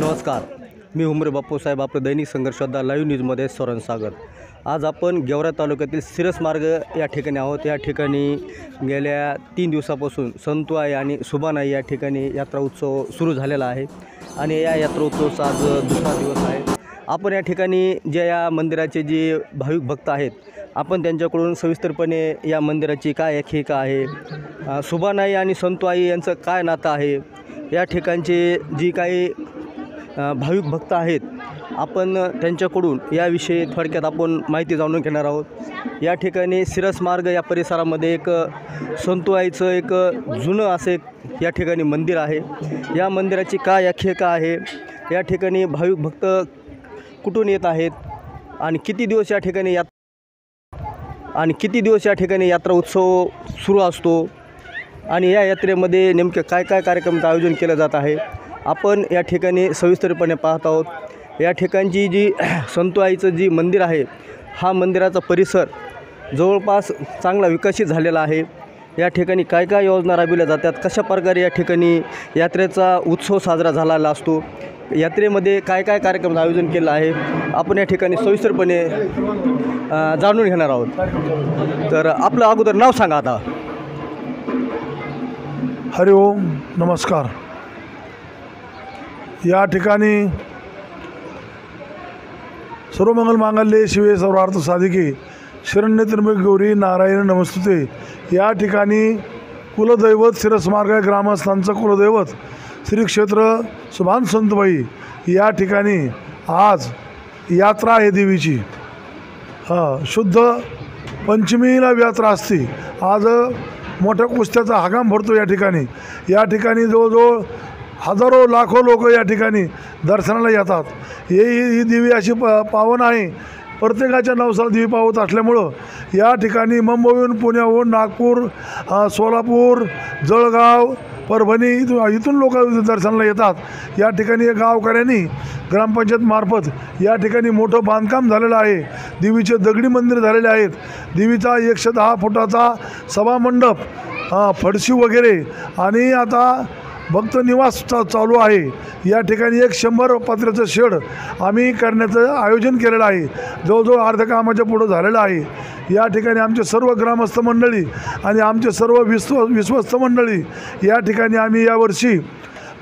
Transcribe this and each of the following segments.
नमस्कार, मी हुमरे बापूसाहेब, आपलं दैनिक संघर्ष श्रद्धा लाईव्ह न्यूजमध्ये सर्वांचं स्वागत। आज आपण गेवरा तालुक्यातील सिरस मार्ग या ठिकाणी आहोत। या ठिकाणी गेल्या 3 दिवसापासून संतुआई आणि सुभानाई या ठिकाणी यात्रा उत्सव सुरू झालेला आहे आणि या यात्रा उत्सवाचा आज दुसरा दिवस आहे। आपण या ठिकाणी जे या मंदिराचे जे भाविक भक्त आहेत, आपण त्यांच्याकडून सविस्तरपणे या मंदिराची काय आख्यायिका आहे, सुभानाई आणि संतुआई यांचं काय नातं आहे, या ठिकाणचे जी काही भाविक भक्त आहेत, आपण त्यांच्याकडून याविषयी थोडक्यात आपण माहिती जाणून घेणार आहोत। या ठिकाणी सिरस मार्ग या परिसरामध्ये एक संतुआईचं एक जुनं असे या ठिकाणी मंदिर आहे। या मंदिराची काय आख्यायिका आहे, या ठिकाणी भाविक भक्त कुठून येत आहेत आणि किती दिवस या ठिकाणी यात्रा उत्सव सुरू असतो आणि या यात्रेमध्ये नेमके काय काय कार्यक्रमाचं आयोजन केलं जात आहे, आपण या ठिकाणी सविस्तरपणे पाहत आहोत। या ठिकाणची जी संतुआईचं जी मंदिर आहे, हा मंदिराचा परिसर जवळपास चांगला विकसित झालेला आहे। या ठिकाणी काय काय योजना राबविल्या जातात, कशा प्रकारे या ठिकाणी यात्रेचा उत्सव साजरा झालेला असतो, यात्रेमध्ये काय काय कार्यक्रम आयोजन केलं आहे, आपण या ठिकाणी सविस्तरपणे जाणून घेणार आहोत। तर आपलं अगोदर नाव सांगा आता। हरिओम, नमस्कार। या ठिकाणी सर्वमंगल मांगल्ये शिवे सर्वार्थ साधिके शरण्य त्र्यंबके गौरी नारायण नमस्तुते। या ठिकाणी कुलदैवत सिरस मार्ग ग्रामस्थांचं कुलदैवत श्री क्षेत्र सुभान संतुबाई या ठिकाणी आज यात्रा आहे देवीची। शुद्ध पंचमीला यात्रा असते। आज मोठ्या कुस्त्याचा हंगाम भरतो या ठिकाणी। या ठिकाणी जवळजवळ हजारो लाखो लोक या ठिकाणी दर्शनाला येतात। ही देवी अशी पावन आहे, प्रत्येकाच्या नवसाला देवी पावत असल्यामुळं या ठिकाणी मुंबईहून, पुण्याहून, नागपूर, सोलापूर, जळगाव, परभणी इथून लोक दर्शनाला येतात। या ठिकाणी गावकऱ्यांनी ग्रामपंचायत मार्फत या ठिकाणी मोठं बांधकाम झालेलं आहे। देवीचे दगडी मंदिर झालेले आहेत। देवीचा 110 फुटाचा सभामंडप, फडशी वगैरे आणि आता भक्त निवास चालू आहे। या ठिकाणी 100 पत्र्याचं शेड आम्ही करण्याचं आयोजन केलेलं आहे। जवळजवळ अर्ध्या कामाच्या पुढं झालेलं आहे। या ठिकाणी आमचे सर्व ग्रामस्थ मंडळी आणि आमचे सर्व विश्वस्त मंडळी या ठिकाणी आम्ही यावर्षी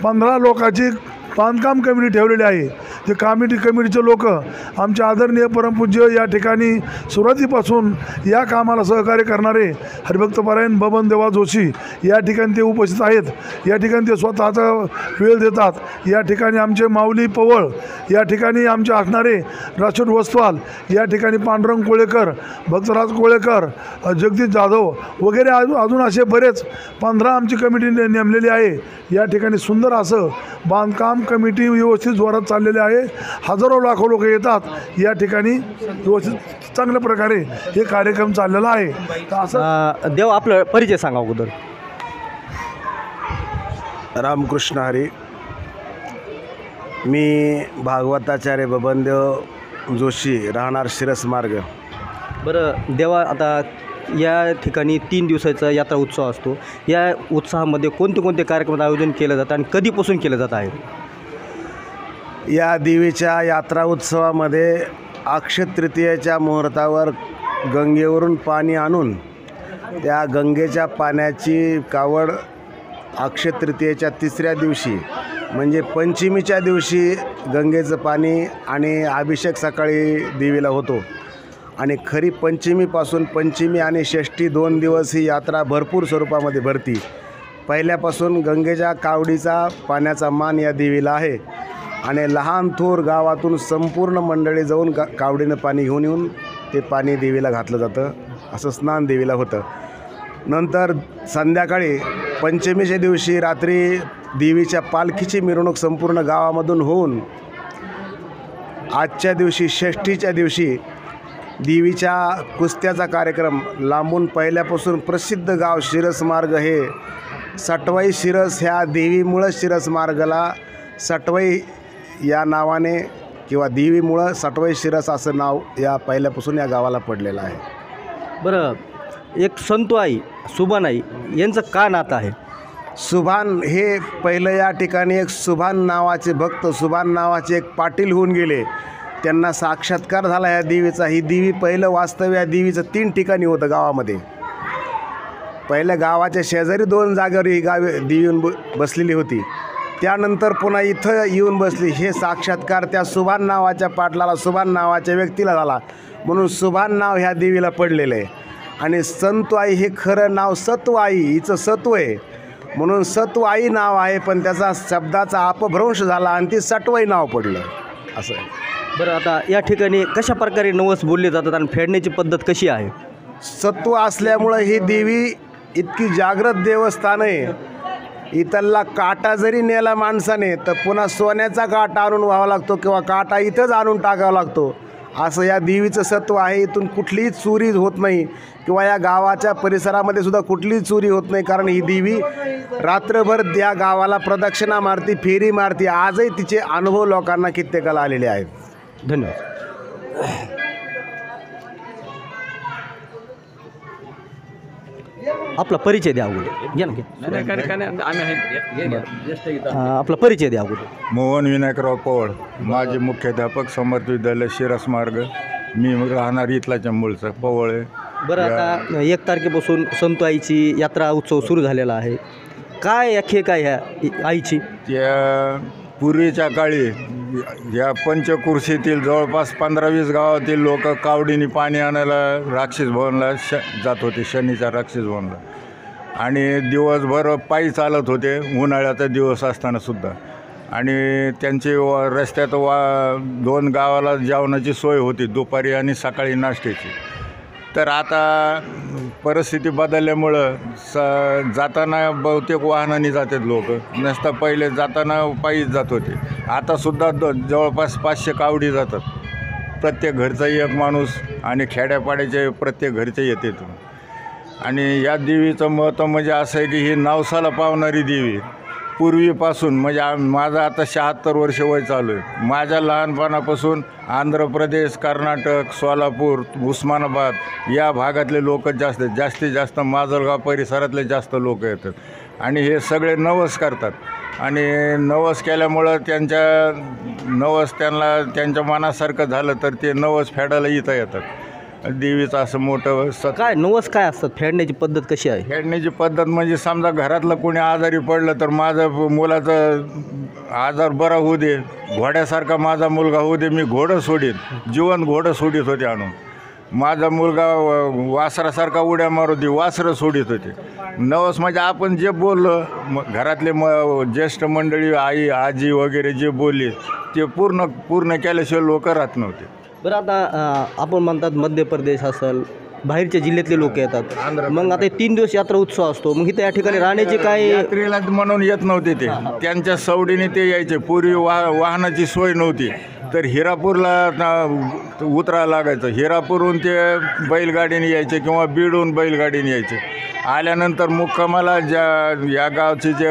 15 लोकांची बांधकाम कमिटी ठेवलेली आहे। ते कमिटीचे लोक आमचे आदरणीय परमपूज्य या ठिकाणी सुरुवातीपासून या कामाला सहकार्य करणारे हरिभक्तपरायण बबन देवा जोशी या ठिकाणी ते उपस्थित आहेत। या ठिकाणी ते स्वतःचा वेळ देतात। या ठिकाणी आमचे माऊली पवळ, या ठिकाणी आमचे असणारे राशोड वस्तवाल, या ठिकाणी पांडुरंग कोळेकर, भक्तराज कोळेकर, जगदीश जाधव वगैरे अजून असे बरेच 15 आमची कमिटी नेमलेली आहे। या ठिकाणी सुंदर असं बांधकाम कमिटी व्यवस्थित जोरात चाललेले आहे। हजारो लाखो लोक येतात। या ठिकाणी व्यवस्थित चांगल्या प्रकारे हे कार्यक्रम चाललेला आहे। तर असं देव आपलं परिचय सांगा अगोदर। रामकृष्ण हरी, मी भागवताचार्य बबनदेव जोशी, राहणार सिरस मार्ग। बरं देवा, आता या ठिकाणी 3 दिवसाचा यात्रा उत्सव असतो। या उत्सवामध्ये कोणते कोणते कार्यक्रम आयोजन केलं जातं आणि कधीपासून केलं जात आहे? या देवीच्या यात्रा उत्सवामध्ये अक्षय तृतीयेच्या मुहूर्तावर गंगेवरून पाणी आणून त्या गंगेच्या पाण्याची कावड अक्षय तृतीयेच्या 3ऱ्या दिवशी म्हणजे पंचमीच्या दिवशी गंगेचं पाणी आणि अभिषेक सकाळी देवीला होतो। आणि खरी पंचमीपासून पंचमी आणि षष्ठी 2 दिवस ही यात्रा भरपूर स्वरूपामध्ये भरती। पहिल्यापासून गंगेच्या कावडीचा पाण्याचा मान या देवीला आहे आणि लहान थोर गावातून संपूर्ण मंडळी जाऊन कावडीनं पाणी घेऊन येऊन ते पाणी देवीला घातलं जातं। असं स्नान देवीला होतं। नंतर संध्याकाळी पंचमीच्या दिवशी रात्री देवीच्या पालखीची मिरवणूक संपूर्ण गावामधून होऊन आजच्या दिवशी षष्ठीच्या दिवशी देवीच्या कुस्त्याचा कार्यक्रम लांबून पहिल्यापासून प्रसिद्ध गाव सिरस मार्ग हे सटवाई शिरस ह्या देवीमुळं सिरस मार्गाला सटवाई या नावाने किंवा देवीमुळं सटवाई शिरस असं नाव या पहिल्यापासून या गावाला पडलेलं आहे। बरं, एक संतुआई सुभानाई यांचं का नातं आहे? सुभान हे पहिलं या ठिकाणी एक सुभान नावाचे भक्त, सुभान नावाचे एक पाटील होऊन गेले. त्यांना साक्षात्कार झाला या देवीचा. ही देवी पहिलं वास्तव्य या देवीचं 3 ठिकाणी होतं गावामध्ये. पहिल्या गावाच्या शेजारी 2 जागेवर ही देवी येऊन बसलेली होती. त्यानंतर पुन्हा इथं येऊन बसली. हे साक्षात्कार त्या सुभान नावाच्या पाटलाला, सुभान नावाच्या व्यक्तीला झाला, म्हणून सुभान नाव ह्या देवीला पडलेलं आहे. आणि संतवाई हे खरं नाव सत्वाई, हिचं सत्व आहे म्हणून सत्वाई नाव आहे, पण त्याचा शब्दाचा अपभ्रंश झाला आणि ती सटवाई नाव पडलं असं आहे. बरं, आता या ठिकाणी कशा प्रकारे नवस बोलले जातात आणि फेडण्याची पद्धत कशी आहे? सत्व असल्यामुळं ही देवी इतकी जागृत देवस्थान आहे. इथला काटा जरी नेला माणसाने तर पुन्हा सोन्याचा काटा आणून व्हावा लागतो किंवा काटा इथंच आणून टाकावा लागतो, असं या देवीचं सत्व आहे. इथून कुठलीही चोरी होत नाही किंवा या गावाच्या परिसरामध्ये सुद्धा कुठलीही चोरी होत नाही, कारण ही देवी रात्रभर त्या गावाला प्रदक्षिणा मारती, फेरी मारती. आजही तिचे अनुभव लोकांना कित्येकाला आलेले आहेत. धन्यवाद. आपला परिचय द्या अगोदर. घ्या ना, आपला परिचय द्या अगोदर. मोहन विनायकराव पवार, माजी मुख्याध्यापक, समर्थ विद्यालय, शिरस मार्ग. मी राहणार इथलाच्या मूळचा पवळ आहे. बरं, आता 1 तारखेपासून संत आईची यात्रा उत्सव सुरू झालेला आहे. काय अख्खे काय ह्या आईची? त्या पूर्वीच्या काळी या पंचकुर्शीतील जवळपास 15-20 गावातील लोक कावडीने पाणी आणायला राक्षस भवनला जात होते, शनीच्या राक्षस भवनला, आणि दिवसभर पायी चालत होते, उन्हाळ्याचा दिवस असतानासुद्धा. आणि त्यांची रस्त्यात 2 गावाला जेवणाची सोय होती, दुपारी आणि सकाळी नाश्त्याची. तर आता परिस्थिती बदलल्यामुळं जाताना बहुतेक वाहनाने जातात लोक, नसता पहिले जाताना पायीच जात होते. आतासुद्धा जवळपास 500 कावडी जातात, प्रत्येक घरचा एक माणूस, आणि खेड्यापाड्याचे प्रत्येक घरचे येते. आणि या देवीचं महत्त्व म्हणजे असं आहे की ही नवसाला पावणारी देवी पूर्वीपासून, म्हणजे माझं आता 76 वर्ष वय चालू आहे. माझ्या लहानपणापासून आंध्र प्रदेश, कर्नाटक, सोलापूर, उस्मानाबाद या भागातले लोक जास्तीत जास्त माजलगाव परिसरातले जास्त लोक येतात. आणि हे सगळे नवस करतात. आणि नवस केल्यामुळं त्यांना त्यांच्या मनासारखं झालं तर ते नवस फेडायला इथं येतात. देवीचं असं मोठं काय नवस काय असतात? फेडण्याची पद्धत कशी आहे? फेडण्याची पद्धत म्हणजे समजा घरातलं कोणी आजारी पडलं तर माझं मुलाचं आजार बरा होऊ दे, घोड्यासारखा माझा मुलगा होऊ दे, मी घोडं सोडीन, जीवन घोडं सोडित होते आणून. माझा मुलगा वासरासारखा उड्या मारू दे, वासरं सोडित होते. नवस म्हणजे आपण जे बोललो, घरातले ज्येष्ठ मंडळी, आई आजी वगैरे जे बोलले ते पूर्ण केल्याशिवाय लोक राहत नव्हते. बरं, आता आपण म्हणतात मध्य प्रदेश असेल, बाहेरच्या जिल्ह्यातले लोक येतात, मग आता 3 दिवस यात्रा उत्सव असतो, मग इथे या ठिकाणी राहण्याची काय? यात्रेला म्हणून येत नव्हते ते, त्यांच्या सवडीने ते यायचे. पूर्वी वाहनाची सोय नव्हती, तर हिरापूरला उतरायला लागायचं. हिरापूरहून ते बैलगाडीने यायचे किंवा बीडहून बैलगाडीने यायचे. आल्यानंतर मुक्कामाला या गावचे जे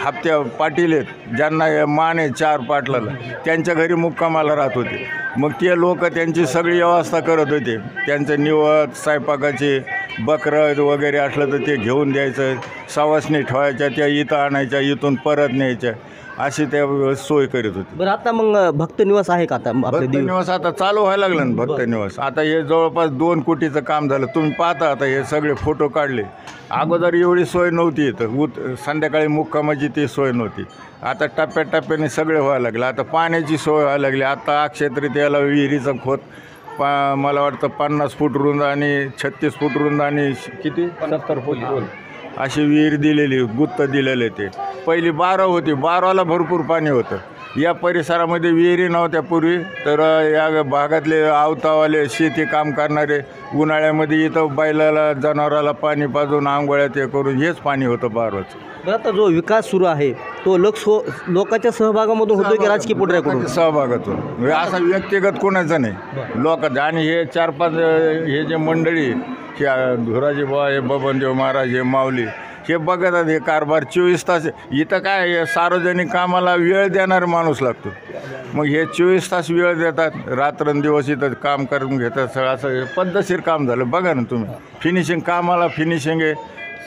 हप्त्या पाटील आहेत, ज्यांना मान आहे 4 पाटलाला, त्यांच्या घरी मुक्कामाला राहत होते. मग ते लोक त्यांची सगळी व्यवस्था करत होते. त्यांचं निवड, स्वयंपाकाचे, बकरं वगैरे असलं तर ते घेऊन द्यायचं, सवासणी ठेवायच्या, त्या इथं आणायच्या, इथून परत न्यायच्या, अशी त्या सोय करीत होती. बरं, आता मग भक्त निवास आहे का? आता भक्त निवास आता चालू व्हायला लागलं ना भक्त निवास. आता हे जवळपास 2 कोटीचं काम झालं. तुम्ही पाहता आता हे सगळे फोटो काढले. अगोदर एवढी सोय नव्हती इथं, संध्याकाळी मुक्कामाची ती सोय नव्हती. आता टप्प्याटप्प्याने सगळे व्हायला लागले. आता पाण्याची सोय व्हायला लागली. आता अक्षय तृतीयेला विहिरीचं खोत मला वाटतं 50 फूट रुंद आणि 36 फूट रुंद आणि किती 70 फूट खोल अशी विहीर दिलेली, गुत्त दिलेले. ते पहिली 12 होती, 12ला भरपूर पाणी होतं. या परिसरामध्ये विहिरी नव्हत्या पूर्वी, तर या भागातले आवतावाले शेती काम करणारे उन्हाळ्यामध्ये इथं बैलाला, जनावराला पाणी पाजून आंघोळ्या ते करून हेच पाणी होतं 12चं. बरं, आता जो विकास सुरू आहे तो लोकांच्या सहभागामधून होतो की राजकीय पुढाऱ्याकडून? सहभागातून, असा व्यक्तिगत कोणाचं नाही, लोकांचं. आणि हे 4-5 हे जे मंडळी, धुराजी बुवा, हे बबनदेव महाराज, हे माऊली, हे बघतात हे कारभार 24 तास. इथं काय सार्वजनिक कामाला वेळ देणारा माणूस लागतो. मग हे 24 तास वेळ देतात, रात्रंदिवस इथं काम करून घेतात. सगळं असं पद्धतशीर काम झालं. बघा ना तुम्ही, फिनिशिंग, कामाला फिनिशिंग आहे.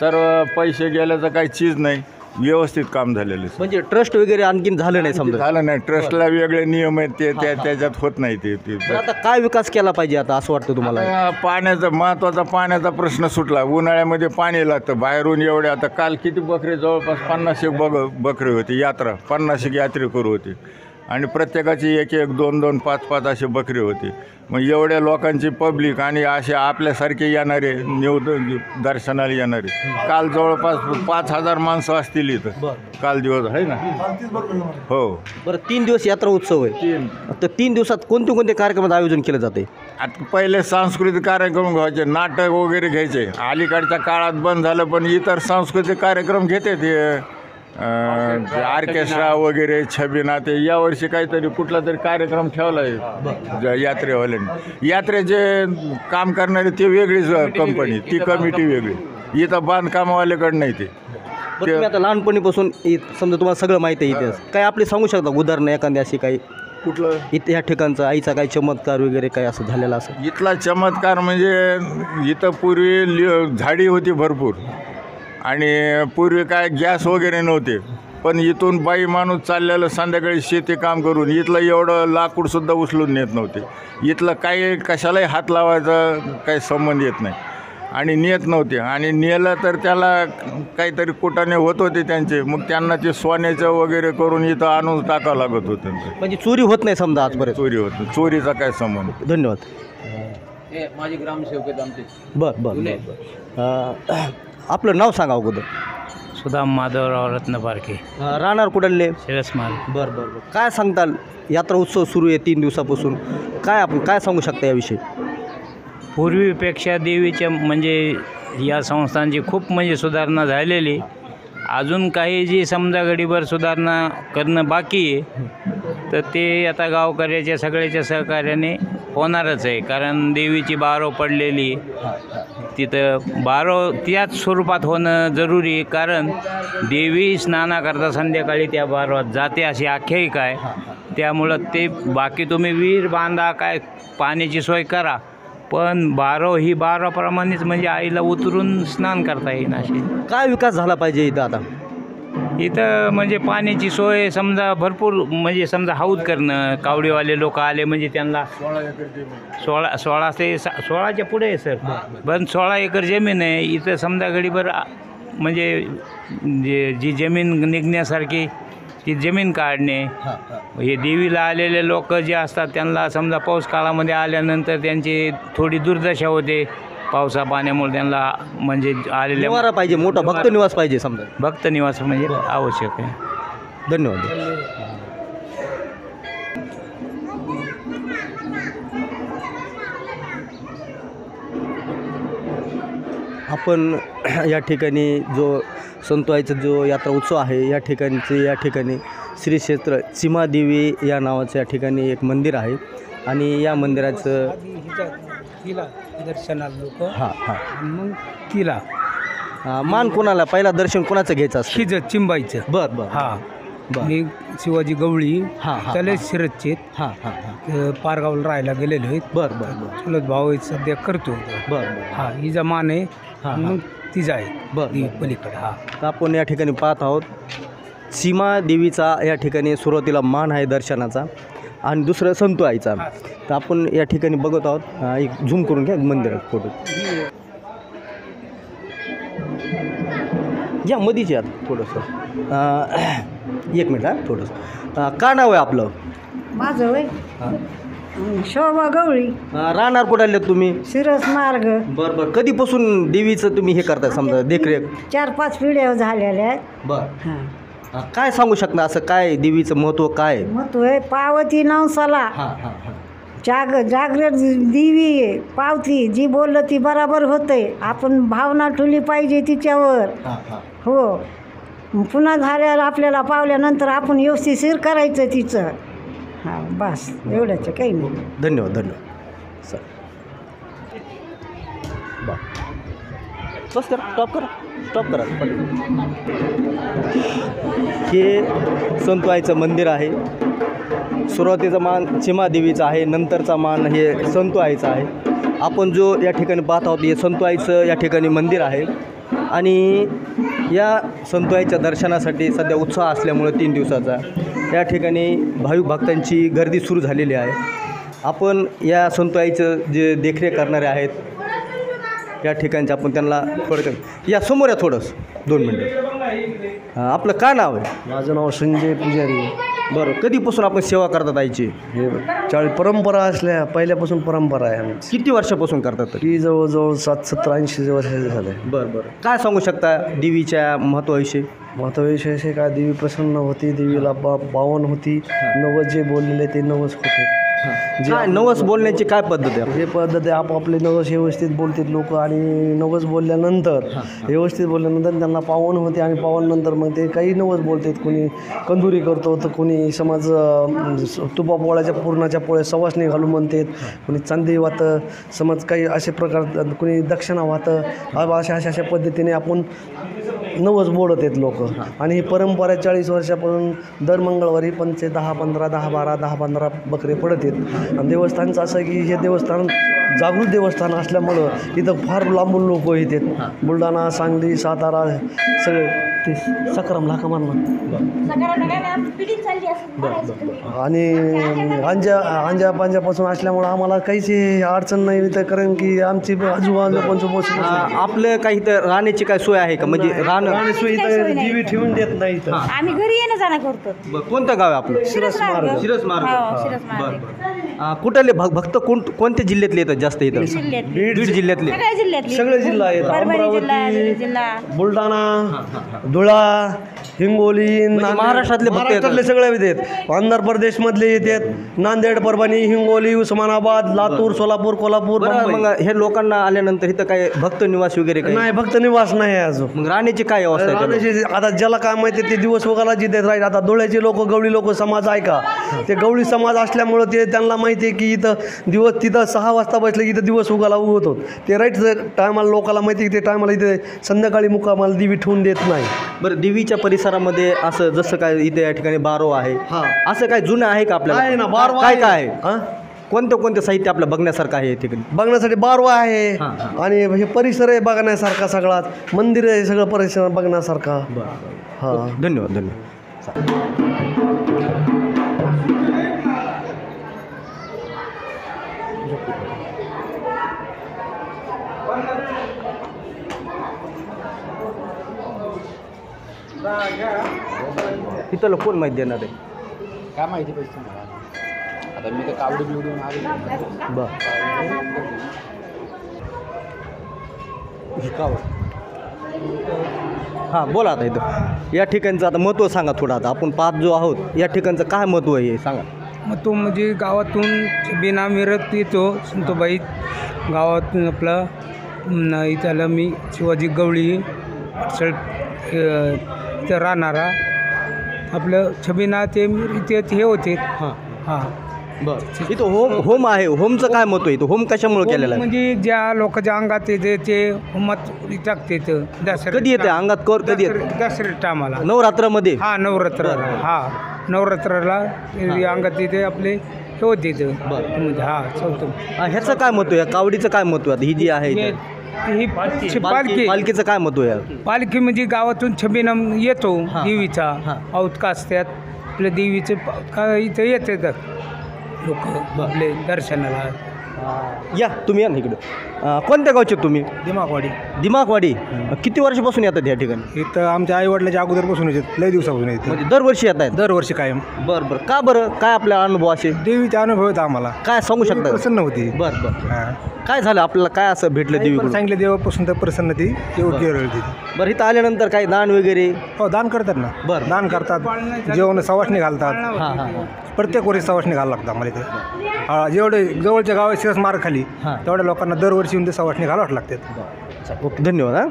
सर्व पैसे गेल्याचं काही चीज नाही. व्यवस्थित काम झालेलं आहे. म्हणजे ट्रस्ट वगैरे आणखीन झालं नाही समजा. झालं नाही, ट्रस्टला वेगळे नियम आहेत ते त्याच्यात होत नाही ते तर आता काय विकास केला पाहिजे आता असं वाटतं तुम्हाला? आता पाण्याचा महत्त्वाचा पाण्याचा प्रश्न सुटला. उन्हाळ्यामध्ये पाणी लागतं बाहेरून एवढे. आता काल किती बकरे, जवळपास 50 बकरे होते. यात्रा 50 यात्रेकरू होते आणि प्रत्येकाची 1-1, 2-2, 5-5 असे बकरे होते. मग एवढ्या लोकांची पब्लिक आणि असे आपल्यासारखे येणारे दर्शनाला येणारे, काल जवळपास 5,000 माणसं असतील इथं काल दिवस आहे ना. हो. बरं 3 दिवस यात्रा उत्सव आहे, तर 3 दिवसात कोणते कोणते कार्यक्रमाचं आयोजन केलं जाते? आता पहिले सांस्कृतिक कार्यक्रम घ्यायचे, नाटक वगैरे घ्यायचे. अलीकडच्या काळात बंद झालं, पण इतर सांस्कृतिक कार्यक्रम घेते ते ऑर्केस्ट्रा वगैरे, छबिना. ते यावर्षी काहीतरी कुठला तरी कार्यक्रम ठेवला आहे यात्रेवाल्यांनी. यात्रेचे काम करणारे ते वेगळीच कंपनी, ती कमिटी वेगळी. इथं बांधकामवाल्याकडे नाही ते. बरं तुम्ही आता लहानपणीपासून समजा तुम्हाला सगळं माहिती आहे इतिहास, काय आपले सांगू शकता उदाहरणं एखादी अशी काही कुठलं इथं ह्या ठिकाणचा आईचा काही चमत्कार वगैरे काय असं झालेला असं? इथला चमत्कार म्हणजे इथं पूर्वी झाडी होती भरपूर आणि पूर्वी काय गॅस वगैरे नव्हते, पण इथून बाई माणूस चाललेलं संध्याकाळी शेती काम करून इथलं एवढं लाकूडसुद्धा उचलून नेत नव्हते. इथलं काही कशालाही हात लावायचा काही संबंध येत नाही आणि नेत नव्हते. आणि नेलं तर त्याला काहीतरी कुटाने होत होते त्यांचे, मग त्यांना ते सोन्याचं वगैरे करून इथं आणून टाकावं लागत होतं. म्हणजे चोरी होत नाही समजा आजपर्यंत? चोरी होत नाही, चोरीचा काय संबंध. धन्यवाद. माझी ग्रामसेवक आहेत आमचे. बरं आपलं नाव सांगा अगोदर. सुदाम माधवराव रत्नपारखे, राहणार कुठले? शिरसमाल. बरं बरं बरं काय सांगताल? यात्रा उत्सव सुरू आहे 3 दिवसापासून, काय आपण काय सांगू शकता याविषयी? पूर्वीपेक्षा देवीच्या म्हणजे या संस्थांची खूप म्हणजे सुधारणा झालेली. अजून काही जी समजा गडीभर सुधारणा करणं बाकी आहे, तर ते आता गावकऱ्याच्या सगळ्याच्या सहकार्याने होणारच आहे. कारण देवीची बारो पडलेली, तिथं बारो त्याच स्वरूपात होणं जरुरी आहे. कारण देवी स्नानाकरता संध्याकाळी त्या बारोत जाते अशी आख्यायिका आहे. त्यामुळं ते बाकी तुम्ही विहीर बांधा, काय पाण्याची सोय करा, पण बारो ही बारोप्रमाणेच म्हणजे आईला उतरून स्नान करता येईल. अशी काय विकास झाला पाहिजे इथं आता? इथं म्हणजे पाण्याची सोय समजा भरपूर, म्हणजे समजा हौद करणं. कावडीवाले लोक आले म्हणजे त्यांना 16 ते 16च्या पुढे आहे सर. पण 16 एकर जमीन आहे इथं. समजा गडीभर म्हणजे जी जमीन निघण्यासारखी ती जमीन काढणे. हे देवीला आलेले लोक जे असतात त्यांना समजा पाऊस काळामध्ये आल्यानंतर त्यांची थोडी दुर्दशा होते. पावसा पाण्यामुळे त्यांना म्हणजे आलेल्या निवारा पाहिजे, मोठा भक्त निवास पाहिजे समजा. भक्त निवास म्हणजे आवश्यक आहे. धन्यवाद. आपण या ठिकाणी जो संतवाईचा जो यात्रा उत्सव आहे, या ठिकाणी श्री क्षेत्र सीमादेवी या नावाचं या ठिकाणी एक मंदिर आहे आणि या मंदिराचं दर्शनाला लोक मग तिला मान कोणाला पहिला दर्शन कोणाचं घ्यायचं असतं? शिजत चिंबाईचं. बरं बरं हां मी शिवाजी गवळी त्याला शिरतचे पारगावला राहायला गेलेलो आहेत. बरं बरं बरं चुलत भाऊ आहेत सध्या करतो. बरं हा हिचा मान आहे, मग तिचा आहे बरं पलीकडे. हा तर आपण या ठिकाणी पाहत आहोत सीमा देवीचा या ठिकाणी सुरुवातीला मान आहे दर्शनाचा आणि दुसरं संतू आईचा. तर आपण या ठिकाणी बघत आहोत. एक झूम करून घ्या मंदिरात फोटो. या मधीच यात थोडंसं 1 मिनिट. थोडंसं काय नाव आहे आपलं? माझं वय शोभा गवळी. राहणार कुठे आले तुम्ही? शिरस मार्ग. बरं बरं कधीपासून देवीचं तुम्ही हे करताय समजा देखरेख? 4-5 पिढ्या झालेल्या आहेत. बरं हां काय सांगू शकता असं काय देवीचं महत्त्व काय? महत्व आहे पावती नवसाला. हां हां हां जागृत देवी आहे. पावती जी बोललं ती बराबर होते. आपण भावना ठेवली पाहिजे तिच्यावर. हां हां हो पुन्हा झाल्यावर आपल्याला पावल्यानंतर आपण व्यवस्थिशीर करायचं तिचं. हां बस एवढंच, काही नाही. धन्यवाद धन्यवाद सर. बस करा, स्टॉप करा. हे संतवाईचं मंदिर आहे. सुरुवातीचा मान सीमादेवीचा आहे, नंतरचा मान हे संतवाईचा आहे. आपण जो या ठिकाणी पाहत आहोत हे संतवाईचं या ठिकाणी मंदिर आहे आणि या संतोआईच्या दर्शनासाठी सध्या उत्साह असल्यामुळे 3 दिवसाचा या ठिकाणी भाविक भक्तांची गर्दी सुरू झालेली आहे. आपण या संतोआईचं जे देखरेख करणारे आहेत या ठिकाणचे आपण त्यांना थोडं या समोर या थोडंसं 2 मिनटं. आपलं काय नाव आहे? माझं नाव संजय पुजारी. बरं, कधीपासून आपण सेवा करतात आईची? हे परंपरा असल्या पहिल्यापासून परंपरा आहे आमची. किती वर्षापासून करतात? ही जवळजवळ 70-80 वर्षाचे झाले. बरं बरं, काय सांगू शकता देवीच्या महत्त्वाविषयी? महत्त्वाविषयी असे काय, देवी प्रसन्न होती, देवीला पावन होती. नवस जे बोललेले ते नवस होते. काय नवस बोलण्याची काय पद्धत आहे? हे पद्धत आहे, आपापले नवस व्यवस्थित बोलतात लोक आणि नवस बोलल्यानंतर व्यवस्थित बोलल्यानंतर त्यांना पावन होते आणि पावननंतर मग ते काही नवस बोलतात. कोणी कंदुरी करतो तर कोणी समज तुपा पोळ्याच्या पूर्णाच्या पोळ्या सवासणी घालून म्हणतात. कोणी चांदी वाहतं समज काही असे प्रकार, कोणी दक्षिणा वाहतं. अशा पद्धतीने आपण नवस बोलत आहेत लोक. आणि ही परंपरा 40 वर्षापासून दर मंगळवारी 10-15 10-12 10-15 बकरे पडत आहेत. आणि देवस्थानचं असं की हे देवस्थान जागृत देवस्थान असल्यामुळं इथं फार लांबून लोक येतात. बुलढाणा, सांगली, सातारा सगळे ते सक्रम लाका मारणार. आणि अंजा पांजापासून असल्यामुळं आम्हाला काहीच अडचण नाही इथं, कारण की आमची आजूबाजूला आपलं काही तर राहण्याची काय सोय आहे का? म्हणजे राहण्याची सोय इथं देवी ठेवून देत नाही इथं. आम्ही घरी येणं जाणं करतो. कोणतं गाव आहे आपलं? शिरसमार्ग. शिरसमार्ग. कुठले भक्त कोणत्या जिल्ह्यातले येतात जास्त इथं? बीड जिल्ह्यातले. सगळ्या जिल्ह्यातली. सगळे जिल्हा आहेत. परभणी जिल्हा, अमरावती, जिल्हा, बुलढाणा, धुळा, हिंगोली, महाराष्ट्रातले भक्त महाराष्ट्रातले सगळे येतात. आंध्र प्रदेशमधले येतात. नांदेड, परभणी, हिंगोली, उस्मानाबाद, लातूर, सोलापूर, कोल्हापूर. बरं, मग हे लोकांना आल्यानंतर इथं काय भक्त निवास वगैरे काही? नाही, भक्त निवास नाही आहे अजून. मग राहण्याची काय व्यवस्था आहे? राहण्याची आता ज्याला काय माहिती ते दिवस उगाला जिथे राहील. आता धुळ्याचे लोक, गवळी लोक समाज आहे का, ते गवळी समाज असल्यामुळं ते त्यांना माहिती आहे की इथं दिवस तिथं 6 वाजता बसले की इथं दिवस उगाला उगवतो. ते राईट टायमाला लोकांना माहिती आहे की ते टायमाला इथे संध्याकाळी मुक्कामाला देवी ठेवून देत नाही. बरं, देवीच्या परिसरामध्ये असं जसं काय इथे या ठिकाणी बारो आहे, असं काय जुनं आहे का आपल्याला? आहे ना, बारवा काय आहे. काय आहे? कोणतं साहित्य आपलं बघण्यासारखं आहे या ठिकाणी? बघण्यासाठी बारवा आहे आणि हे परिसर आहे बघण्यासारखा. सगळाच मंदिर आहे, सगळं परिसर बघण्यासारखा. हां, धन्यवाद. इथलं कोण माहिती देणार आहे? काय माहिती पाहिजे तुम्हाला? आता मी तर कावडी बिवडून आलो. हां, बोला. आता इथं या ठिकाणचं आता महत्त्व सांगा थोडं. आता आपण 5 जो आहोत या ठिकाणचं काय महत्त्व आहे हे सांगा. मग तो म्हणजे गावातून बिना मिरत येतो संतोबाई गावातून आपलं इथला मी शिवाजी गवळी इथं राहणारा आपलं छबिना ते इथे हे होते. हां बरं, इथं होम आहे. होमचं काय महत्त्व आहे? होम कशामुळे केलेलं आहे? म्हणजे ज्या लोकांच्या अंगात येते ते होमात टाकते. कधी येते अंगात? कधी येते? दसऱ्या टायमाला, नवरात्रामध्ये. हा नवरात्राला. नवरात्राला अंगात येते आपले हे होते इथं. म्हणजे चौथं. ह्याचं काय महत्त्व आहे? कावडीचं काय महत्त्व आहे? ही जी आहे ही पालखीचं काय महत्त्व आहे? पालखी म्हणजे गावातून छबिना येतो देवीचा. औतका असतात आपल्या देवीचे इथं येते लोक आपले दर्शनाला. या तुम्ही या ना इकडं. कोणत्या गावचे तुम्ही? दिमागवाडी. किती वर्षापासून येतात या ठिकाणी? इथं आमच्या आईवडिलाच्या अगोदरपासून येतात, लय दिवसापासून येतात. म्हणजे दरवर्षी येत आहेत? दरवर्षी कायम. बरं. का बरं? काय आपला अनुभव असे? देवीचे अनुभव आहेत आम्हाला. काय सांगू शकता? प्रसन्न होती. बरं. काय झालं आपल्याला? काय असं भेटलं देवीकडून? सांगितलं देवापासून तर प्रसन्न ती योग्य होती. बरं, इथं आल्यानंतर काही दान वगैरे? हो, दान करतात ना. बरं. दान करतात. जेवण सवासणी घालतात. प्रत्येक वर्षी सवासणी घालावं लागतं आम्हाला इथे. जेवढे जवळच्या गावात शिरसमार्ग खाली तेवढ्या लोकांना दरवर्षी येऊन ते सवासणी घालावं लागतात. ओके, धन्यवाद.